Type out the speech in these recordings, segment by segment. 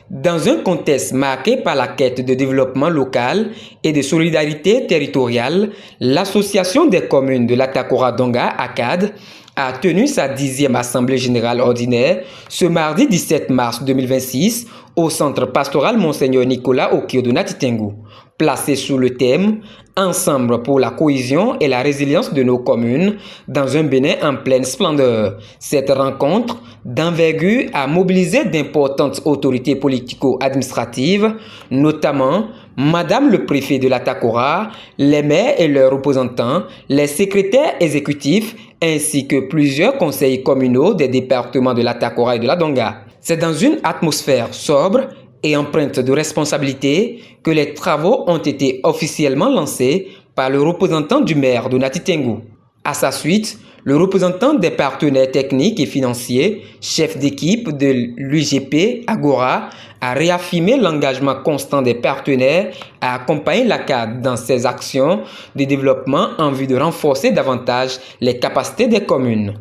Dans un contexte marqué par la quête de développement local et de solidarité territoriale, l'Association des communes de l'Atakora-Donga, ACAD, a tenu sa 10e Assemblée générale ordinaire ce mardi 17 mars 2026 au centre pastoral Monseigneur Nicolas Okio de Natitengu, placé sous le thème « Ensemble pour la cohésion et la résilience de nos communes dans un Bénin en pleine splendeur ». Cette rencontre d'envergure a mobilisé d'importantes autorités politico-administratives, notamment Madame le préfet de l'Atakora, les maires et leurs représentants, les secrétaires exécutifs ainsi que plusieurs conseils communaux des départements de l'Atakora et de la Donga. C'est dans une atmosphère sobre et empreinte de responsabilité que les travaux ont été officiellement lancés par le représentant du maire de Natitengu. À sa suite, le représentant des partenaires techniques et financiers, chef d'équipe de l'UGP Agora, a réaffirmé l'engagement constant des partenaires à accompagner l'ACAD dans ses actions de développement en vue de renforcer davantage les capacités des communes.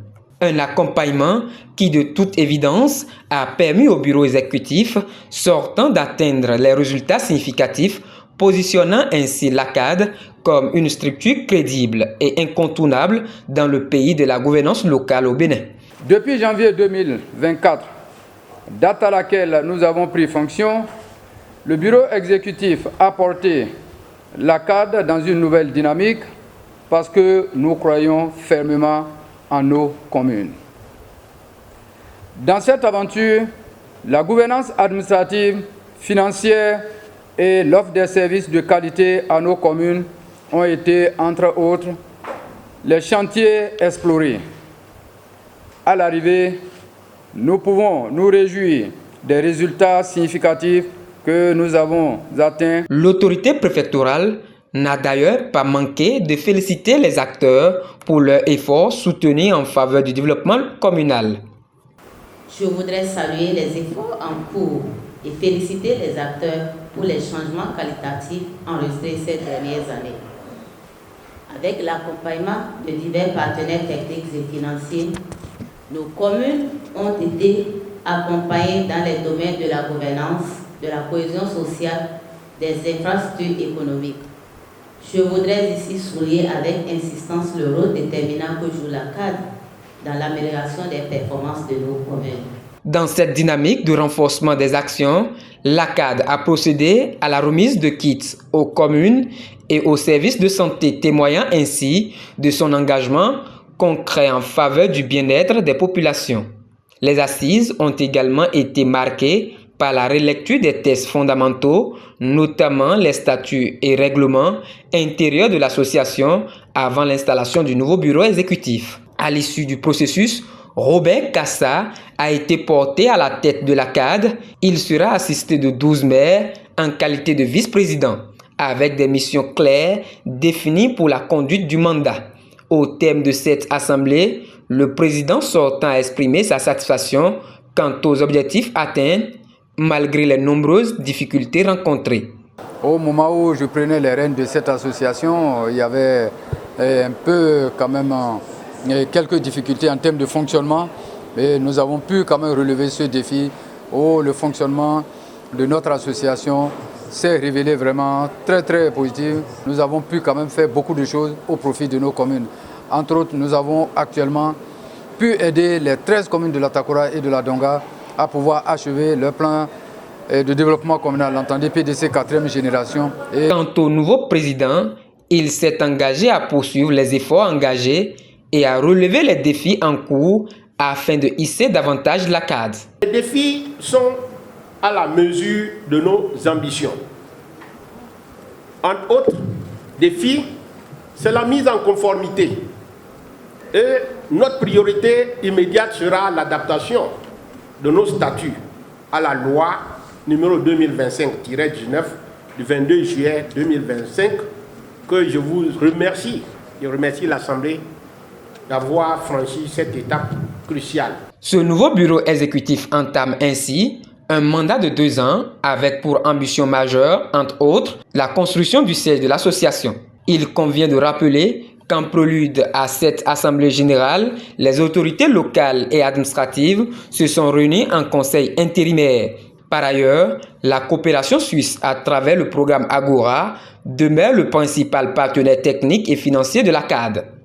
Un accompagnement qui, de toute évidence, a permis au bureau exécutif sortant d'atteindre les résultats significatifs, positionnant ainsi l'ACAD comme une structure crédible et incontournable dans le pays de la gouvernance locale au Bénin. Depuis janvier 2024, date à laquelle nous avons pris fonction, le bureau exécutif a porté l'ACAD dans une nouvelle dynamique parce que nous croyons fermement en nos communes. Dans cette aventure, la gouvernance administrative, financière et l'offre des services de qualité à nos communes ont été, entre autres, les chantiers explorés. À l'arrivée, nous pouvons nous réjouir des résultats significatifs que nous avons atteints. L'autorité préfectorale n'a d'ailleurs pas manqué de féliciter les acteurs pour leur effort soutenu en faveur du développement communal. Je voudrais saluer les efforts en cours et féliciter les acteurs pour les changements qualitatifs enregistrés ces dernières années. Avec l'accompagnement de divers partenaires techniques et financiers, nos communes ont été accompagnées dans les domaines de la gouvernance, de la cohésion sociale, des infrastructures économiques. Je voudrais ici souligner avec insistance le rôle déterminant que joue l'ACAD dans l'amélioration des performances de nos communes. Dans cette dynamique de renforcement des actions, l'ACAD a procédé à la remise de kits aux communes et aux services de santé, témoignant ainsi de son engagement concret en faveur du bien-être des populations. Les assises ont également été marquées par la relecture des tests fondamentaux, notamment les statuts et règlements intérieurs de l'association avant l'installation du nouveau bureau exécutif. À l'issue du processus, Robert Kassa a été porté à la tête de l'ACAD. Il sera assisté de 12 maires en qualité de vice-président, avec des missions claires définies pour la conduite du mandat. Au thème de cette assemblée, le président sortant a exprimé sa satisfaction quant aux objectifs atteints malgré les nombreuses difficultés rencontrées. Au moment où je prenais les rênes de cette association, il y avait un peu quand même quelques difficultés en termes de fonctionnement, mais nous avons pu quand même relever ce défi où le fonctionnement de notre association s'est révélé vraiment très très positif. Nous avons pu quand même faire beaucoup de choses au profit de nos communes. Entre autres, nous avons actuellement pu aider les 13 communes de l'Atakora et de la Donga à pouvoir achever leur plan de développement communal, l'entendez PDC 4e génération. Quant au nouveau président, il s'est engagé à poursuivre les efforts engagés et à relever les défis en cours afin de hisser davantage l'ACAD. Les défis sont à la mesure de nos ambitions. Entre autres défis, c'est la mise en conformité. Et notre priorité immédiate sera l'adaptation de nos statuts à la loi numéro 2025-19 du 22 juillet 2025 que je vous remercie. Je remercie l'Assemblée d'avoir franchi cette étape cruciale. Ce nouveau bureau exécutif entame ainsi un mandat de 2 ans avec pour ambition majeure, entre autres, la construction du siège de l'association. Il convient de rappeler qu'en prélude à cette assemblée générale, les autorités locales et administratives se sont réunies en conseil intérimaire Par ailleurs, la coopération suisse à travers le programme Agora demeure le principal partenaire technique et financier de l'ACAD.